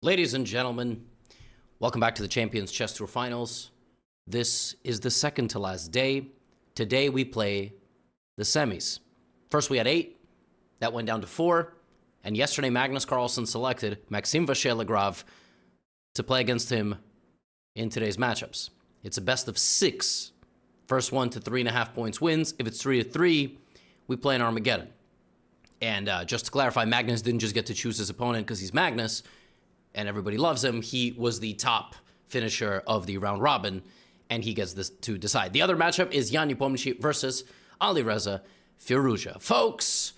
Ladies and gentlemen, welcome back to the Champions Chess Tour Finals. This is the second to last day. Today we play the semis. First we had 8, that went down to 4, and yesterday Magnus Carlsen selected Maxime Vachier-Lagrave to play against him in today's matchups. It's a best of 6. First one to 3.5 points wins. If it's 3-3, we play an Armageddon. And just to clarify, Magnus didn't just get to choose his opponent because he's Magnus and everybody loves him. He was the top finisher of the round robin, and he gets this to decide. The other matchup is Jan Nepomniachtchi versus Alireza Firouzja. Folks,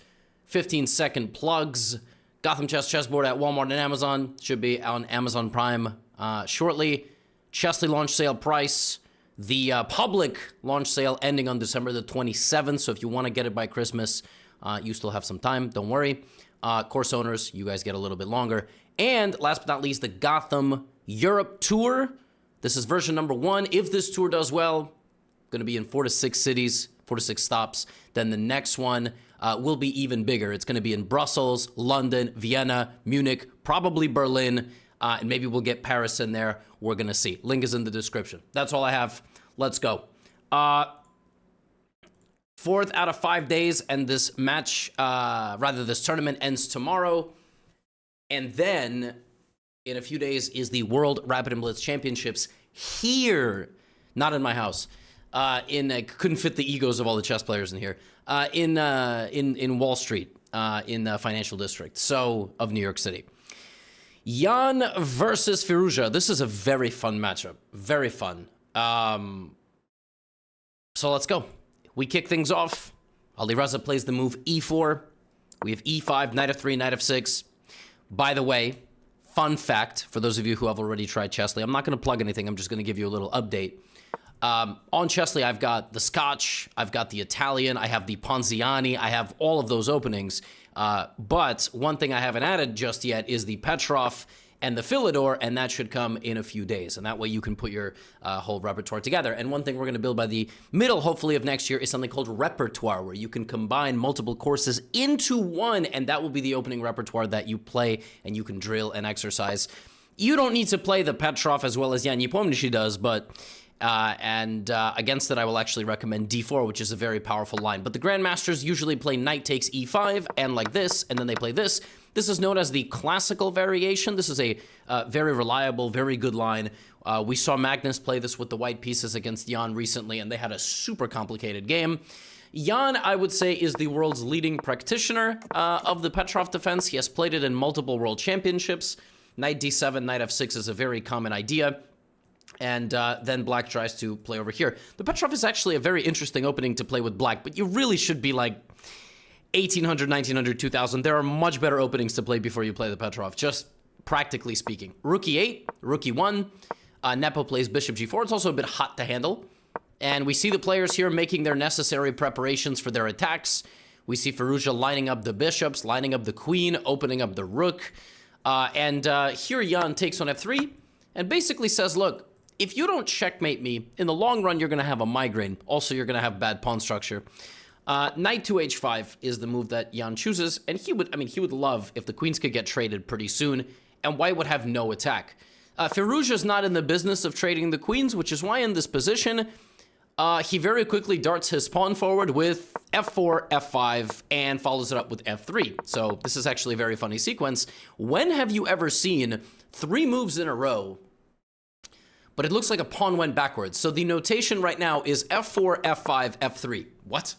15-second plugs. GothamChess chessboard at Walmart and Amazon. Should be on Amazon Prime shortly. Chessly launch sale price. The public launch sale ending on December the 27th. So if you want to get it by Christmas, you still have some time. Don't worry. Course owners, you guys get a little bit longer. And last but not least, the Gotham Europe Tour. This is version number 1. If this tour does well, going to be in 4 to 6 cities, 4 to 6 stops. Then the next one will be even bigger. It's going to be in Brussels, London, Vienna, Munich, probably Berlin, and maybe we'll get Paris in there. We're going to see. Link is in the description. That's all I have. Let's go. 4th out of 5 days, and this match, this tournament ends tomorrow. And then, in a few days, is the World Rapid and Blitz Championships here, not in my house. Couldn't fit the egos of all the chess players in here. In Wall Street, in the financial district, of New York City. Jan versus Firouzja. This is a very fun matchup. Very fun. So let's go. We kick things off. Alireza plays the move e4. We have e5, knight of 3, knight of 6. By the way, fun fact, for those of you who have already tried Chessly, I'm not going to plug anything, I'm just going to give you a little update. On Chessly, I've got the Scotch, I've got the Italian, I have the Ponziani, I have all of those openings. But one thing I haven't added just yet is the Petrov and the Philidor, and that should come in a few days. And that way you can put your whole repertoire together. And one thing we're going to build by the middle, hopefully, of next year is something called repertoire, where you can combine multiple courses into one, and that will be the opening repertoire that you play, and you can drill and exercise. You don't need to play the Petrov as well as Jan Nepomniachtchi does, but... against it, I will actually recommend d4, which is a very powerful line. But the grandmasters usually play knight takes e5, and like this, and then they play this. This is known as the classical variation. This is a very reliable, very good line. We saw Magnus play this with the white pieces against Jan recently, and they had a super complicated game. Jan, I would say, is the world's leading practitioner of the Petrov defense. He has played it in multiple world championships. Knight d7, knight f6 is a very common idea. And then black tries to play over here. The Petrov is actually a very interesting opening to play with black, but you really should be like 1800, 1900, 2000. There are much better openings to play before you play the Petrov, just practically speaking. Rook e8, rook e1, Nepo plays bishop g4. It's also a bit hot to handle. And we see the players here making their necessary preparations for their attacks. We see Firouzja lining up the bishops, lining up the queen, opening up the rook. Here Jan takes on f3 and basically says, look, if you don't checkmate me, in the long run, you're going to have a migraine. Also, you're going to have bad pawn structure. Knight to h5 is the move that Jan chooses, and he would love if the queens could get traded pretty soon, and white would have no attack. Firouzja's not in the business of trading the queens, which is why in this position, he very quickly darts his pawn forward with f4, f5, and follows it up with f3. So this is actually a very funny sequence. When have you ever seen 3 moves in a row, but it looks like a pawn went backwards? So the notation right now is f4, f5, f3. What?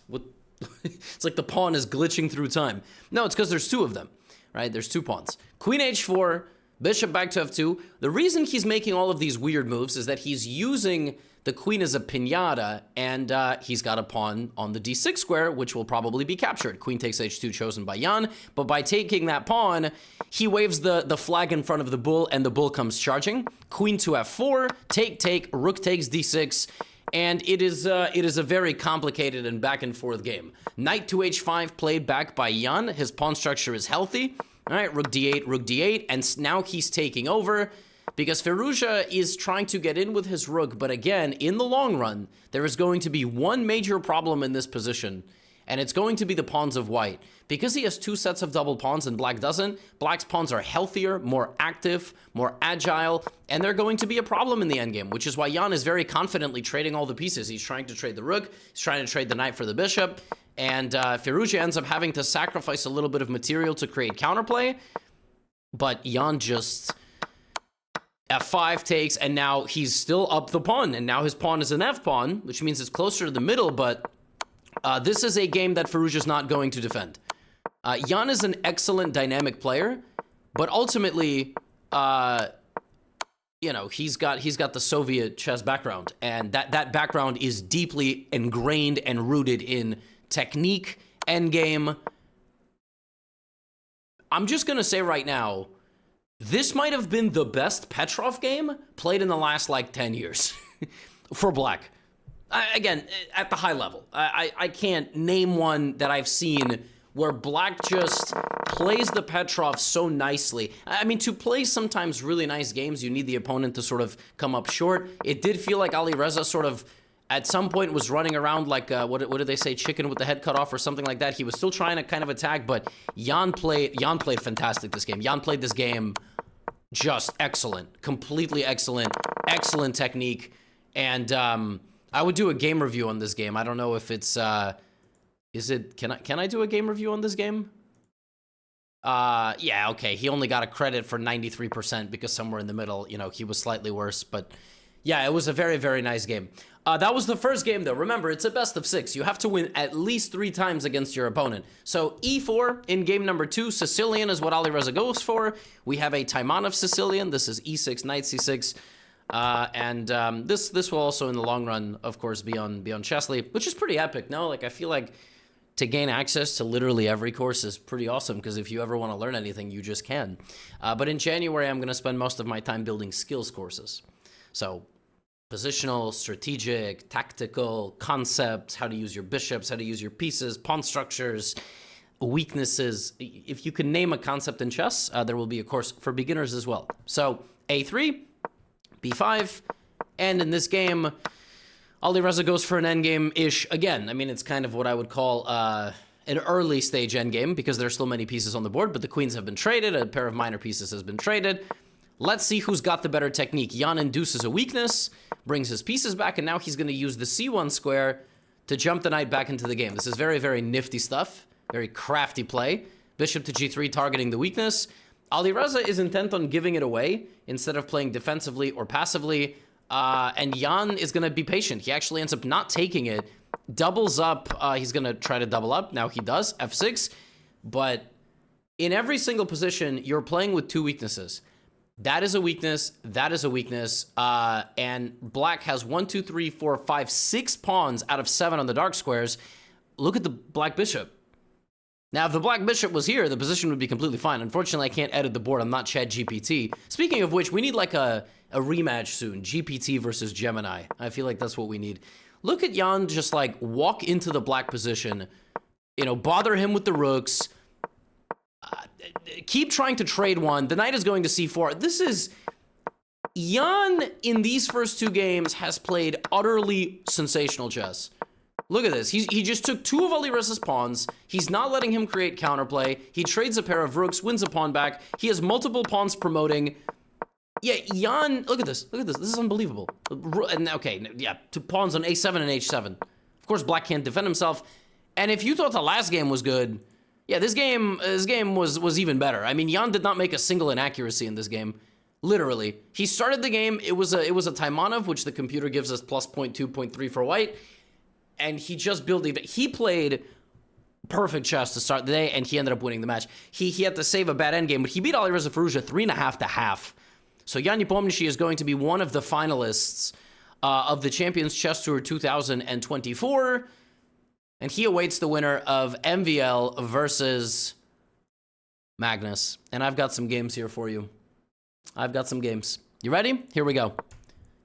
It's like the pawn is glitching through time. No, it's because there's 2 of them, right? There's 2 pawns. Queen h4, bishop back to f2. The reason he's making all of these weird moves is that he's using the queen as a piñata, and he's got a pawn on the d6 square, which will probably be captured. Queen takes h2 chosen by Jan, but by taking that pawn, he waves the flag in front of the bull, and the bull comes charging. Queen to f4, take, rook takes d6, and it is a very complicated and back and forth game. Knight to h5 played back by Jan. His pawn structure is healthy. All right, rook d8, and now he's taking over, because Firouzja is trying to get in with his rook, but again, in the long run, there is going to be one major problem in this position, and it's going to be the pawns of white. Because he has 2 sets of double pawns and black doesn't, black's pawns are healthier, more active, more agile, and they're going to be a problem in the endgame, which is why Jan is very confidently trading all the pieces. He's trying to trade the rook, he's trying to trade the knight for the bishop, and Firouzja ends up having to sacrifice a little bit of material to create counterplay, but Jan just... F5 takes, and now he's still up the pawn, and now his pawn is an F pawn, which means it's closer to the middle, but this is a game that Firouzja's not going to defend. Jan is an excellent dynamic player, but ultimately, you know, he's got the Soviet chess background, and that background is deeply ingrained and rooted in technique, endgame. I'm just gonna say right now, this might have been the best Petrov game played in the last, like, 10 years for black. Again, at the high level. I can't name one that I've seen where black just plays the Petrov so nicely. I mean, to play sometimes really nice games, you need the opponent to sort of come up short. It did feel like Alireza sort of, at some point, was running around like, what did they say, chicken with the head cut off or something like that. He was still trying to kind of attack, but Jan played fantastic this game. Jan played this game just excellent, completely excellent, excellent technique. And I would do a game review on this game. I don't know if it's, can I do a game review on this game? Yeah, okay. He only got a credit for 93% because somewhere in the middle, you know, he was slightly worse, but yeah, it was a very, very nice game. That was the first game, though. Remember, it's a best of 6. You have to win at least 3 times against your opponent. So E4 in game number 2, Sicilian is what Alireza goes for. We have a Taimanov Sicilian. This is E6, Knight C6. This will also, in the long run, of course, be on Chessly, which is pretty epic, no? Like, I feel like to gain access to literally every course is pretty awesome, because if you ever want to learn anything, you just can. But in January, I'm going to spend most of my time building skills courses. So positional, strategic, tactical, concepts, how to use your bishops, how to use your pieces, pawn structures, weaknesses. If you can name a concept in chess, there will be a course for beginners as well. So A3, B5, and in this game, Alireza goes for an endgame-ish again. I mean, it's kind of what I would call an early stage endgame, because there's still many pieces on the board, but the queens have been traded, a pair of minor pieces has been traded. Let's see who's got the better technique. Jan induces a weakness, brings his pieces back, and now he's going to use the C1 square to jump the knight back into the game. This is very, very nifty stuff. Very crafty play. Bishop to G3 targeting the weakness. Alireza is intent on giving it away instead of playing defensively or passively. And Jan is going to be patient. He actually ends up not taking it. Doubles up. He's going to try to double up. Now he does. F6. But in every single position, you're playing with 2 weaknesses. That is a weakness. That is a weakness. And black has 1, 2, 3, 4, 5, 6 pawns out of 7 on the dark squares. Look at the black bishop. Now, if the black bishop was here, the position would be completely fine. Unfortunately, I can't edit the board. I'm not ChatGPT. Speaking of which, we need like a rematch soon. GPT versus Gemini. I feel like that's what we need. Look at Jan just like walk into the black position, you know, bother him with the rooks, keep trying to trade one. The knight is going to C4. This is... Jan, in these first 2 games, has played utterly sensational chess. Look at this. He just took 2 of Alireza's pawns. He's not letting him create counterplay. He trades a pair of rooks, wins a pawn back. He has multiple pawns promoting. Yeah, Jan, look at this. Look at this. This is unbelievable. And okay, yeah, 2 pawns on A7 and H7. Of course, black can't defend himself. And if you thought the last game was good, yeah, this game was even better. I mean, Jan did not make a single inaccuracy in this game. Literally. He started the game, it was a Taimanov, which the computer gives us plus 0.2, 0.3 for white. And he just built it. He played perfect chess to start the day, and he ended up winning the match. He had to save a bad endgame, but he beat Alireza Firouzja 3.5 to half. So Jan Nepomniachtchi is going to be one of the finalists of the Champions Chess Tour 2024. And he awaits the winner of MVL versus Magnus. And I've got some games here for you. I've got some games. You ready? Here we go.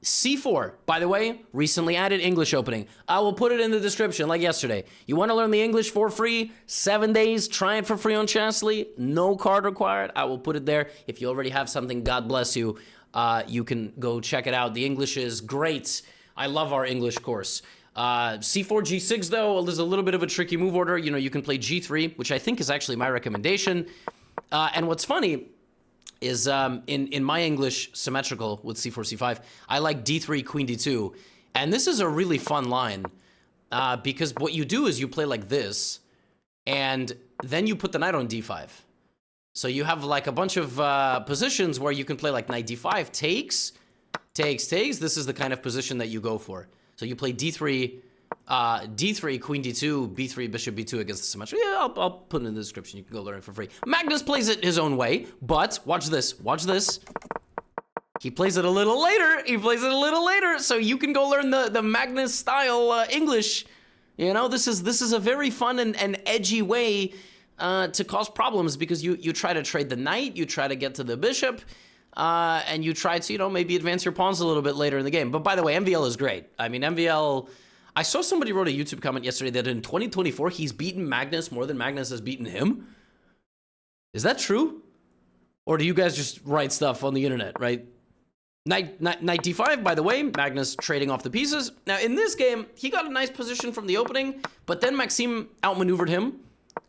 C4, by the way, recently added English opening. I will put it in the description like yesterday. You want to learn the English for free? 7 days, try it for free on Chessly. No card required. I will put it there. If you already have something, God bless you. You can go check it out. The English is great. I love our English course. C4, G6, though, there's a little bit of a tricky move order. You know, you can play G3, which I think is actually my recommendation. And what's funny is in my English symmetrical with C4, C5, I like D3, Queen D2. And this is a really fun line because what you do is you play like this, and then you put the knight on D5. So you have like a bunch of positions where you can play like knight D5, takes. This is the kind of position that you go for. So you play D3, D3, Queen D2, B3, Bishop B2 against the symmetry. Yeah, I'll put it in the description. You can go learn it for free. Magnus plays it his own way, but watch this. Watch this. He plays it a little later. So you can go learn the Magnus style English. You know, this is a very fun and edgy way to cause problems because you try to trade the knight, you try to get to the bishop, and you try to, you know, maybe advance your pawns a little bit later in the game. But by the way, MVL is great. I mean, MVL, I saw somebody wrote a YouTube comment yesterday that in 2024, he's beaten Magnus more than Magnus has beaten him. Is that true? Or do you guys just write stuff on the internet, right? Knight D5, by the way, Magnus trading off the pieces. Now, in this game, he got a nice position from the opening, but then Maxime outmaneuvered him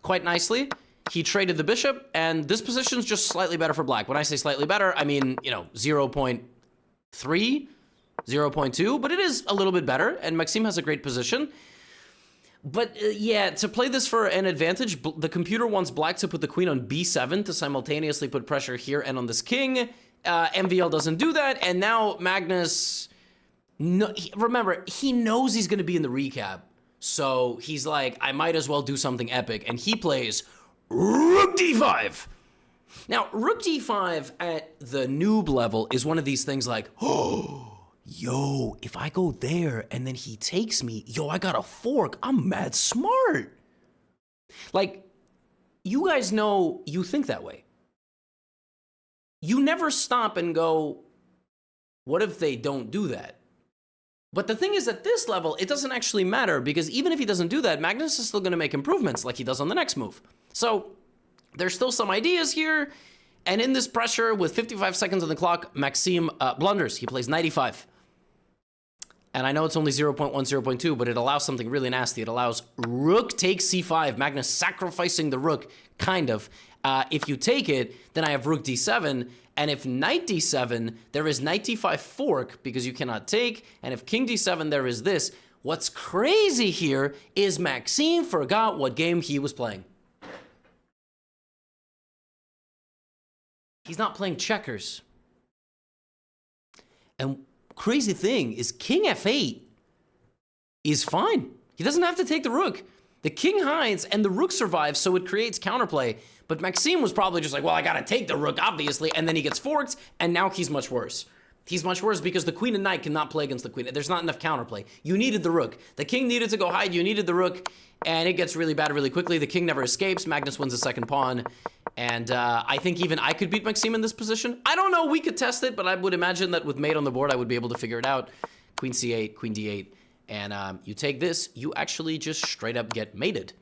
quite nicely. He traded the bishop, and this position's just slightly better for black. When I say slightly better, I mean, you know, 0.3, 0.2, but it is a little bit better, and Maxime has a great position. But yeah, to play this for an advantage, the computer wants black to put the queen on B7 to simultaneously put pressure here and on this king. MVL doesn't do that, and now Magnus, remember, he knows he's going to be in the recap, so he's like, I might as well do something epic, and he plays Rook D5. Now, Rook D5 at the noob level is one of these things like, oh, yo, if I go there and then he takes me, yo, I got a fork, I'm mad smart. Like, you guys know you think that way. You never stop and go, what if they don't do that? But the thing is, at this level, it doesn't actually matter, because even if he doesn't do that, Magnus is still going to make improvements like he does on the next move. So there's still some ideas here, and in this pressure, with 55 seconds on the clock, Maxime blunders. He plays 95. And I know it's only 0.1, 0.2, but it allows something really nasty. It allows rook takes c5, Magnus sacrificing the rook, kind of. If you take it, then I have rook d7, and if knight d7, there is knight d5 fork, because you cannot take, and if king d7, there is this. What's crazy here is Maxime forgot what game he was playing. He's not playing checkers. And crazy thing is king f8 is fine. He doesn't have to take the rook. The king hides and the rook survives, so it creates counterplay. But Maxime was probably just like, well, I gotta take the rook, obviously, and then he gets forked, and now he's much worse. He's much worse because the queen and knight cannot play against the queen. There's not enough counterplay. You needed the rook. The king needed to go hide, you needed the rook, and it gets really bad really quickly. The king never escapes. Magnus wins the second pawn. And I think even I could beat Maxime in this position. I don't know, we could test it, but I would imagine that with mate on the board, I would be able to figure it out. Queen c8, queen d8, and you take this, you actually just straight up get mated.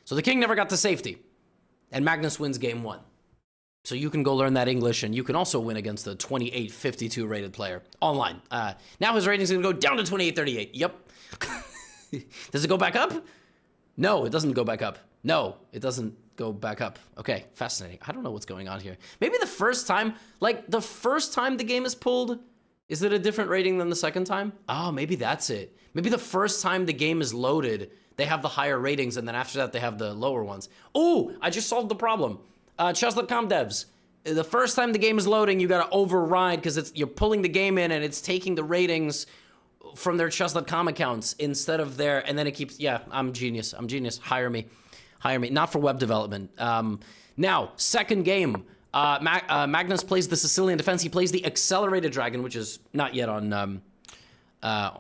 So the king never got to safety, and Magnus wins game one. So you can go learn that English, and you can also win against a 2852 rated player online. Now his rating's gonna go down to 2838. Yep. Does it go back up? No, it doesn't go back up. No, it doesn't go back up. Okay, fascinating. I don't know what's going on here. Maybe the first time, like the first time the game is pulled, is it a different rating than the second time? Oh, maybe that's it. Maybe the first time the game is loaded, they have the higher ratings, and then after that they have the lower ones. Oh, I just solved the problem. Chess.com devs. The first time the game is loading, you gotta override because you're pulling the game in and it's taking the ratings from their Chess.com accounts instead of their, and then it keeps, yeah, I'm genius. I'm genius. Hire me. Hire me. Not for web development. Now, second game. Magnus plays the Sicilian defense. He plays the accelerated dragon, which is not yet on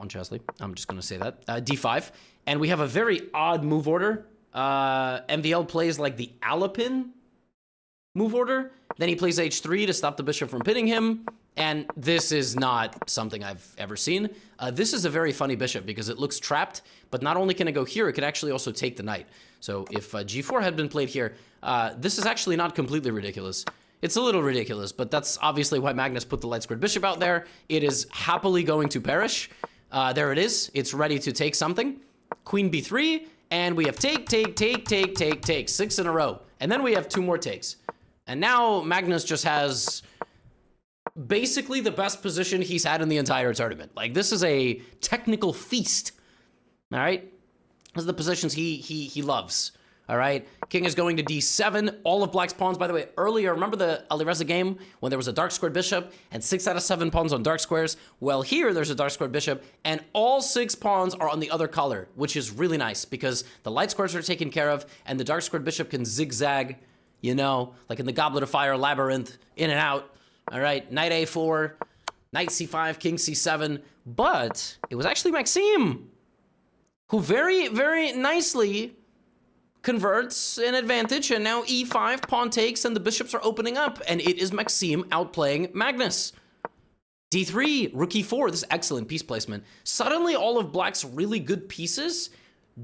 Chesley. I'm just gonna say that. D5. And we have a very odd move order. MVL plays like the Alapin move order. Then he plays h3 to stop the bishop from pinning him. And this is not something I've ever seen. This is a very funny bishop because it looks trapped, but not only can it go here, it can actually also take the knight. So if g4 had been played here, this is actually not completely ridiculous. It's a little ridiculous, but that's obviously why Magnus put the light squared bishop out there. It is happily going to perish. There it is. It's ready to take something. Queen b3, and we have take, 6 in a row. And then we have 2 more takes. And now Magnus just has basically the best position he's had in the entire tournament. Like, this is a technical feast. All right? Those are the positions he loves. All right, king is going to d7. All of black's pawns, by the way, earlier, remember the Alireza game when there was a dark squared bishop and 6 out of 7 pawns on dark squares? Well, here there's a dark squared bishop and all 6 pawns are on the other color, which is really nice because the light squares are taken care of and the dark squared bishop can zigzag, you know, like in the Goblet of Fire labyrinth, in and out. All right, knight a4, knight c5, king c7. But it was actually Maxime who very, very nicely converts an advantage, and now e5, pawn takes, and the bishops are opening up, and it is Maxime outplaying Magnus. d3, rook e4, this is excellent piece placement. Suddenly, all of black's really good pieces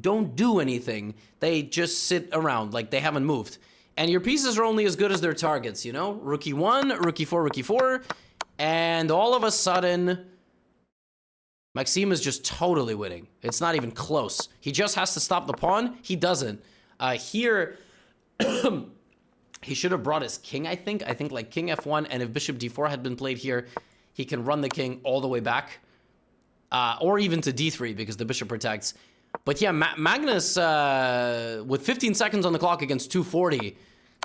don't do anything. They just sit around, like they haven't moved. And your pieces are only as good as their targets, you know? Rook e1, rook e4, and all of a sudden, Maxime is just totally winning. It's not even close. He just has to stop the pawn. He doesn't. Here, he should have brought his king, I think. I think like king f1, and if bishop d4 had been played here, he can run the king all the way back. Or even to d3, because the bishop protects. But yeah, Magnus, with 15 seconds on the clock against 240,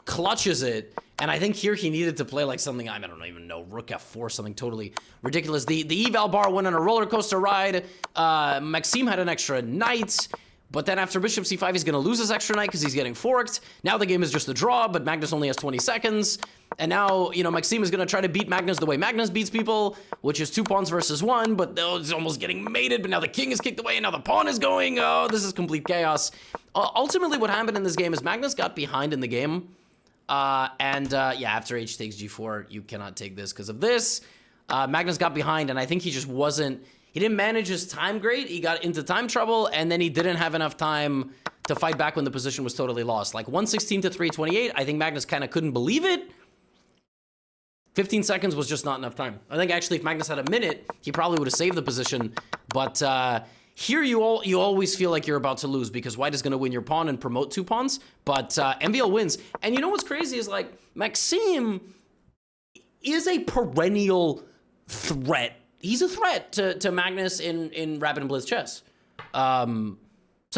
clutches it. And I think here he needed to play like something, I don't even know, rook f4, something totally ridiculous. The eval bar went on a roller coaster ride. Maxime had an extra knight. But then after bishop c5, he's going to lose his extra knight because he's getting forked. Now the game is just a draw, but Magnus only has 20 seconds. And now, you know, Maxime is going to try to beat Magnus the way Magnus beats people, which is 2 pawns versus 1, but it's almost getting mated. But now the king is kicked away, and now the pawn is going. Oh, this is complete chaos. Ultimately, what happened in this game is Magnus got behind in the game. Yeah, after h takes g4, you cannot take this because of this. Magnus got behind, and I think he just wasn't... He didn't manage his time great. He got into time trouble, and then he didn't have enough time to fight back when the position was totally lost. Like 116 to 328, I think Magnus kind of couldn't believe it. 15 seconds was just not enough time. I think actually if Magnus had a minute, he probably would have saved the position. But here you always feel like you're about to lose because white is going to win your pawn and promote 2 pawns. But MVL wins. And you know what's crazy is like Maxime is a perennial threat. He's a threat to Magnus in Rapid and Blitz chess. So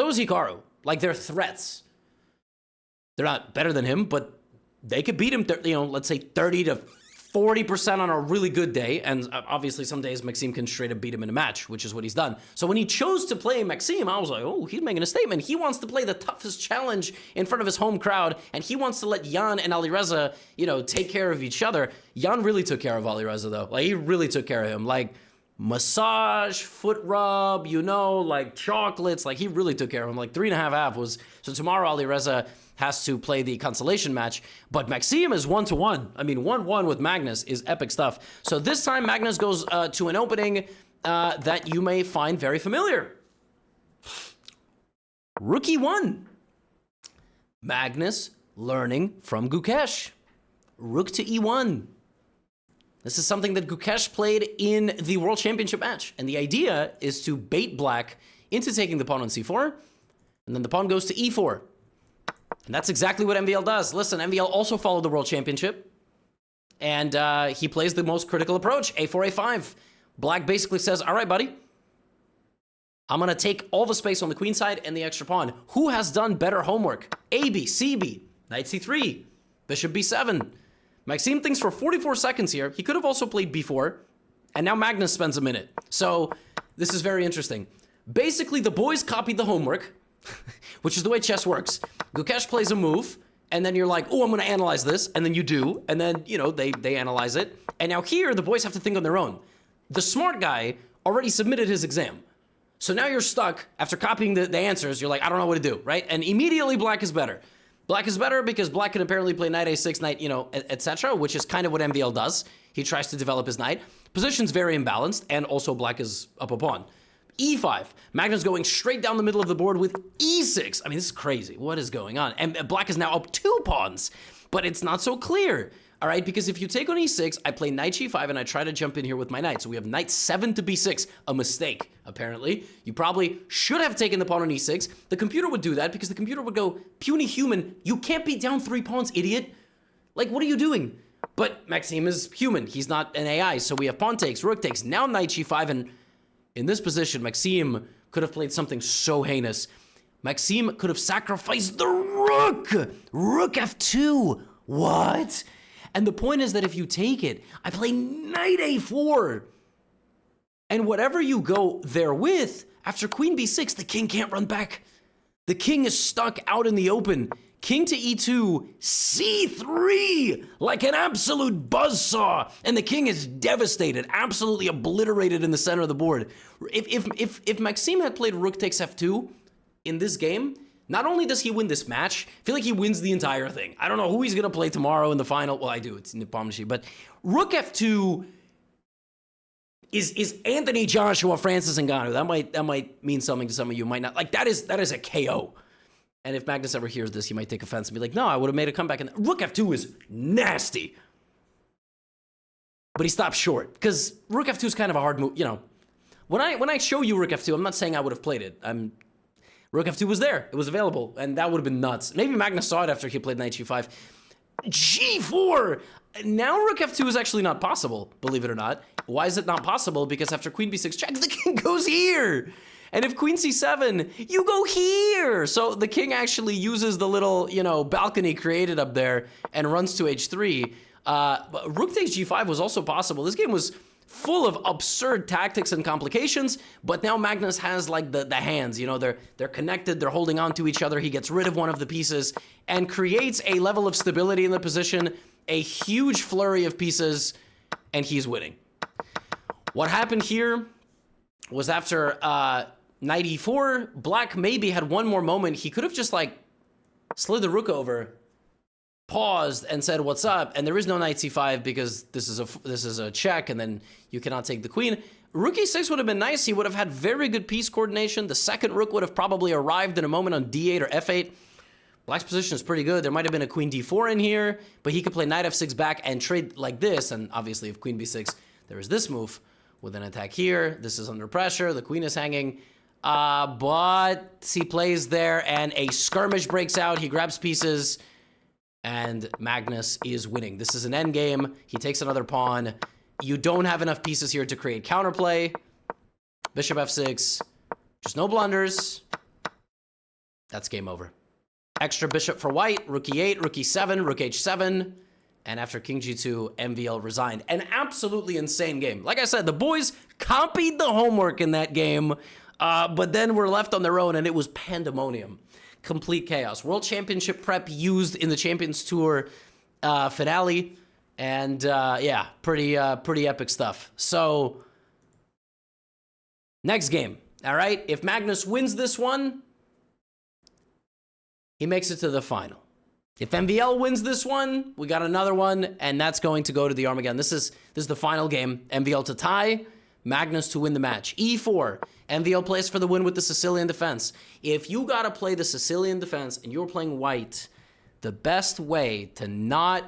is Hikaru. Like, they're threats. They're not better than him, but they could beat him, you know, let's say 30 to 40% on a really good day. And obviously some days Maxime can straight up beat him in a match, which is what he's done. So when he chose to play Maxime, I was like, oh, he's making a statement. He wants to play the toughest challenge in front of his home crowd, and he wants to let Jan and Alireza, you know, take care of each other. Jan really took care of Alireza, though. Like, he really took care of him. Like, massage, foot rub, you know, like chocolates. Like, he really took care of him. Like, 3.5 was... So tomorrow Alireza has to play the consolation match, but Maxime is 1-1. I mean, 1-1 with Magnus is epic stuff. So this time Magnus goes to an opening that you may find very familiar. Rook e1. Magnus learning from Gukesh. Rook to e1. This is something that Gukesh played in the World Championship match. And the idea is to bait black into taking the pawn on c4, and then the pawn goes to e4. And that's exactly what MVL does. Listen, MVL also followed the World Championship, and he plays the most critical approach, a4, a5. Black basically says, all right, buddy, I'm going to take all the space on the queen side and the extra pawn. Who has done better homework? AB, CB, knight c3, bishop b7. Maxime thinks for 44 seconds here. He could have also played b4, and now Magnus spends a minute. So this is very interesting. Basically, the boys copied the homework, which is the way chess works. Gukesh plays a move, and then you're like, oh, I'm going to analyze this, and then you do, and then, you know, they analyze it. And now here, the boys have to think on their own. The smart guy already submitted his exam. So now you're stuck after copying the answers. You're like, I don't know what to do, right? And immediately black is better. Black is better because black can apparently play knight a6, knight, you know, etc., which is kind of what MVL does. He tries to develop his knight. Position's very imbalanced, and also black is up a pawn. e5. Magnus going straight down the middle of the board with e6. I mean, this is crazy. What is going on? And black is now up 2 pawns, but it's not so clear. All right, because if you take on e6, I play knight g5 and I try to jump in here with my knight. So we have knight 7 to b6, a mistake, apparently. You probably should have taken the pawn on e6. The computer would do that because the computer would go, puny human, you can't be down 3 pawns, idiot. Like, what are you doing? But Maxime is human. He's not an AI. So we have pawn takes, rook takes, now knight g5. And in this position, Maxime could have played something so heinous. Maxime could have sacrificed the rook. Rook f2. What? And the point is that if you take it, I play knight a4. And whatever you go there with, after queen b6, the king can't run back. The king is stuck out in the open. King to e2, c3, like an absolute buzzsaw. And the king is devastated, absolutely obliterated in the center of the board. If Maxime had played rook takes f2 in this game, not only does he win this match, I feel like he wins the entire thing. I don't know who he's going to play tomorrow in the final. Well, I do. It's Nepomniachtchi. But rook f2 is Anthony Joshua Francis Ngannou. That might mean something to some of you. Might not. Like, that is a KO. And if Magnus ever hears this, he might take offense and be like, no, I would have made a comeback. And rook f2 is nasty. But he stopped short. Because rook f2 is kind of a hard move. You know, when I show you rook f2, I'm not saying I would have played it. Rook f2 was there. It was available. And that would have been nuts. Maybe Magnus saw it after he played knight g5. g4! Now rook f2 is actually not possible, believe it or not. Why is it not possible? Because after queen b6 checks, the king goes here. And if queen c7, you go here. So the king actually uses the little, balcony created up there and runs to h3. But rook takes g5 was also possible. This game was full of absurd tactics and complications, but now Magnus has like the hands, they're connected, they're holding on to each other. He gets rid of one of the pieces and creates a level of stability in the position, a huge flurry of pieces, and he's winning. What happened here was after knight e4, black maybe had one more moment. He could have just like slid the rook over, paused and said, what's up? And there is no knight c5 because this is a check and then you cannot take the queen. Rook e6 would have been nice. He would have had very good piece coordination. The second rook would have probably arrived in a moment on d8 or f8. Black's position is pretty good. There might have been a queen d4 in here, but he could play knight f6 back and trade like this. And obviously if queen b6, there is this move with an attack here. This is under pressure. The queen is hanging. But he plays there and a skirmish breaks out. He grabs pieces. And Magnus is winning. This is an endgame. He takes another pawn. You don't have enough pieces here to create counterplay. Bishop f6. Just no blunders. That's game over. Extra bishop for white. Rook e8, rook e7, rook h7. And after king g2, MVL resigned. An absolutely insane game. Like I said, the boys copied the homework in that game. But then were left on their own and it was pandemonium. Complete chaos. World Championship prep used in the Champions Tour finale. And yeah, pretty epic stuff. So, next game. All right, if Magnus wins this one, he makes it to the final. If MVL wins this one, we got another one, and that's going to go to the Armageddon. This is the final game. MVL to tie, Magnus to win the match. E4. MVL plays for the win with the Sicilian defense. If you gotta play the Sicilian defense and you're playing white, the best way to not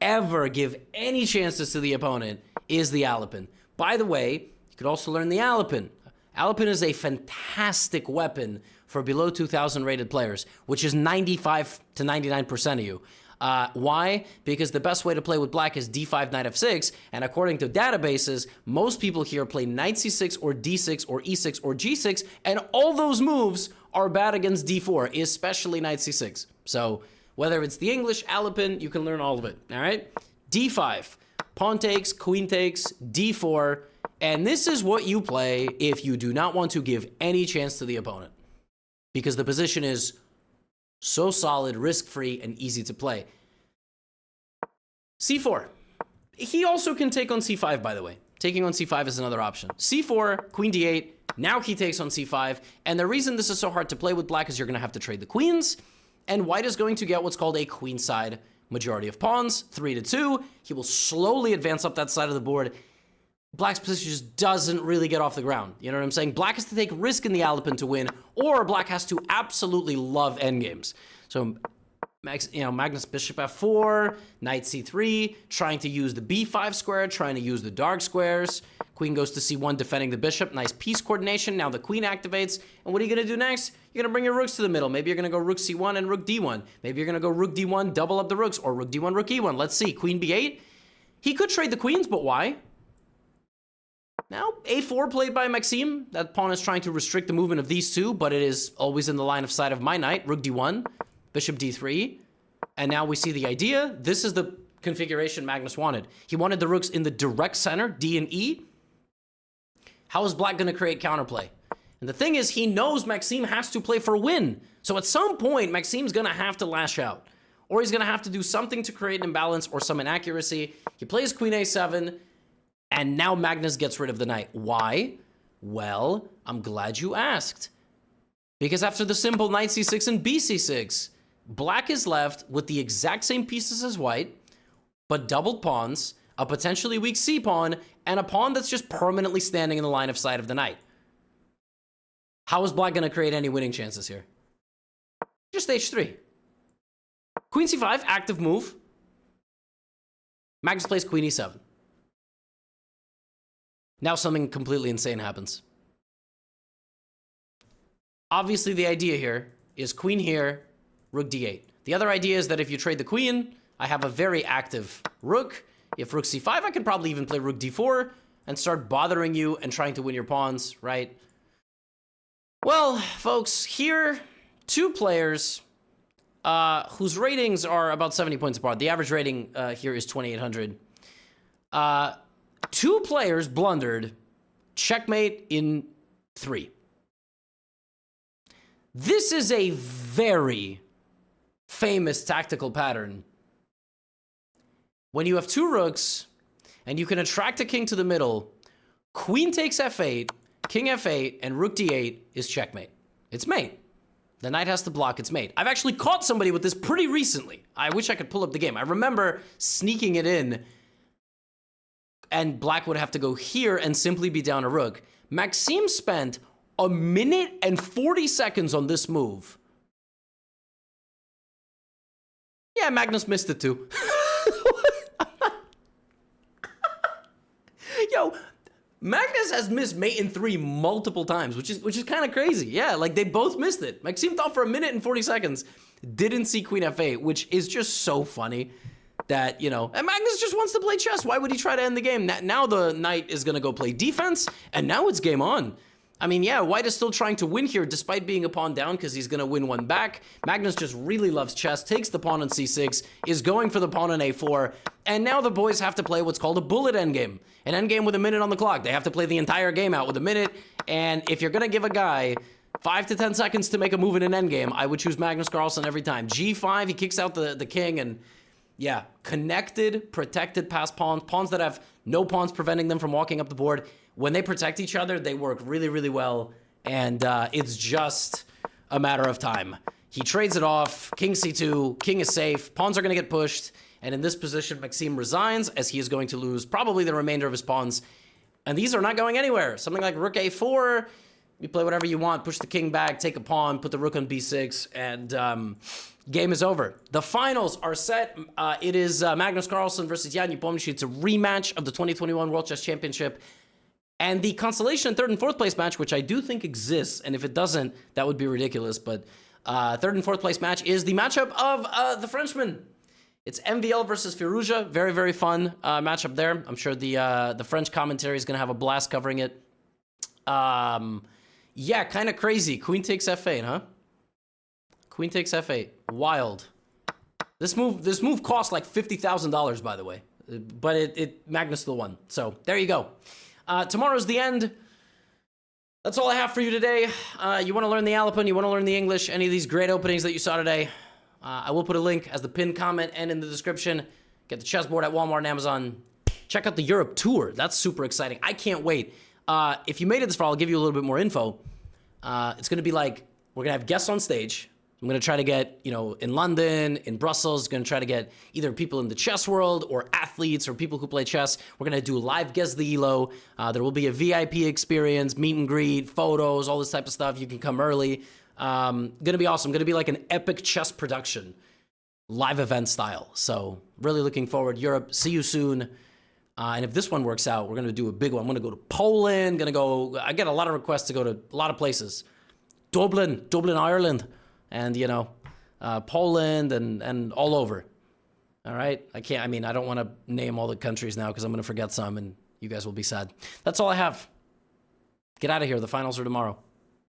ever give any chances to the opponent is the Alapin. By the way, you could also learn the Alapin. Alapin is a fantastic weapon for below 2,000 rated players, which is 95 to 99% of you. Why? Because the best way to play with black is d5, knight f6, and according to databases, most people here play knight c6 or d6 or e6 or g6, and all those moves are bad against d4, especially knight c6. So whether it's the English, Alapin, you can learn all of it, all right? d5, pawn takes, queen takes, d4, and this is what you play if you do not want to give any chance to the opponent, because the position is so solid, risk-free, and easy to play. c4. He also can take on c5, by the way. Taking on c5 is another option. c4, queen d8, now he takes on c5, and the reason this is so hard to play with black is you're going to have to trade the queens, and white is going to get what's called a queenside majority of pawns, 3-2. He will slowly advance up that side of the board. Black's position just doesn't really get off the ground. You know what I'm saying? Black has to take risk in the Alapin to win, or black has to absolutely love endgames. So Magnus bishop f4, knight c3, trying to use the b5 square, trying to use the dark squares. Queen goes to c1, defending the bishop. Nice piece coordination. Now the queen activates. And what are you going to do next? You're going to bring your rooks to the middle. Maybe you're going to go rook c1 and rook d1. Maybe you're going to go rook d1, double up the rooks, or rook d1, rook e1. Let's see. Queen b8. He could trade the queens, but why? Now, a4 played by Maxime. That pawn is trying to restrict the movement of these two, but it is always in the line of sight of my knight. Rook d1, bishop d3. And now we see the idea. This is the configuration Magnus wanted. He wanted the rooks in the direct center, d and e. How is black going to create counterplay? And the thing is, he knows Maxime has to play for a win. So at some point, Maxime's going to have to lash out. Or he's going to have to do something to create an imbalance or some inaccuracy. He plays queen a7, and now Magnus gets rid of the knight. Why? Well, I'm glad you asked. Because after the simple knight c6 and bc6, black is left with the exact same pieces as white, but doubled pawns, a potentially weak c-pawn, and a pawn that's just permanently standing in the line of sight of the knight. How is black going to create any winning chances here? Just h3. Queen c5, active move. Magnus plays queen e7. Now something completely insane happens. Obviously, the idea here is queen here, rook d8. The other idea is that if you trade the queen, I have a very active rook. If rook c5, I can probably even play rook d4 and start bothering you and trying to win your pawns, right? Well, folks, here, two players whose ratings are about 70 points apart. The average rating here is 2,800. Two players blundered. Checkmate in 3. This is a very famous tactical pattern. When you have two rooks, and you can attract a king to the middle, queen takes f8, king f8, and rook d8 is checkmate. It's mate. The knight has to block, it's mate. I've actually caught somebody with this pretty recently. I wish I could pull up the game. I remember sneaking it in, and black would have to go here and simply be down a rook. Maxime spent 1 minute and 40 seconds on this move. Yeah, Magnus missed it too. Yo, Magnus has missed mate in 3 multiple times, which is kind of crazy. Yeah, like they both missed it. Maxime thought for 1 minute and 40 seconds, didn't see queen f8, which is just so funny that, and Magnus just wants to play chess. Why would he try to end the game? Now the knight is going to go play defense, and now it's game on. I mean, yeah, white is still trying to win here despite being a pawn down because he's going to win one back. Magnus just really loves chess, takes the pawn on c6, is going for the pawn on a4, and now the boys have to play what's called a bullet endgame. An endgame with a minute on the clock. They have to play the entire game out with a minute, and if you're going to give a guy 5 to 10 seconds to make a move in an endgame, I would choose Magnus Carlsen every time. g5, he kicks out the king, and yeah, connected, protected past pawns, pawns that have no pawns preventing them from walking up the board. When they protect each other, they work really, really well, and it's just a matter of time. He trades it off, king c2, king is safe, pawns are going to get pushed, and in this position, Maxime resigns, as he is going to lose probably the remainder of his pawns, and these are not going anywhere. Something like rook a4, you play whatever you want, push the king back, take a pawn, put the rook on b6, and game is over. The finals are set. It is Magnus Carlsen versus Jan Nepomniachtchi. It's a rematch of the 2021 World Chess Championship. And the consolation 3rd and 4th place match, which I do think exists, and if it doesn't, that would be ridiculous, but 3rd and 4th place match is the matchup of the Frenchman. It's MVL versus Firouzja. Very, very fun matchup there. I'm sure the French commentary is going to have a blast covering it. Yeah, kind of crazy. Queen takes f8, huh? Queen takes f8. Wild. This move cost like $50,000, by the way, but Magnus still won. So there you go. Tomorrow's the end. That's all I have for you today. You want to learn the Alapin, you want to learn the English, any of these great openings that you saw today, I will put a link as the pinned comment and in the description. Get the chessboard at Walmart and Amazon. Check out the Europe tour. That's super exciting. I can't wait. If you made it this far, I'll give you a little bit more info. It's going to be like, we're going to have guests on stage. I'm going to try to get, in London, in Brussels, going to try to get either people in the chess world or athletes or people who play chess. We're going to do live Guess the Elo. There will be a VIP experience, meet and greet, photos, all this type of stuff. You can come early. Going to be awesome. Going to be like an epic chess production. live event style. So really looking forward. Europe, see you soon. And if this one works out, we're going to do a big one. I'm going to go to Poland. I get a lot of requests to go to a lot of places. Dublin, Ireland, and, you know, Poland and all over. All right? I don't want to name all the countries now because I'm going to forget some and you guys will be sad. That's all I have. Get out of here. The finals are tomorrow.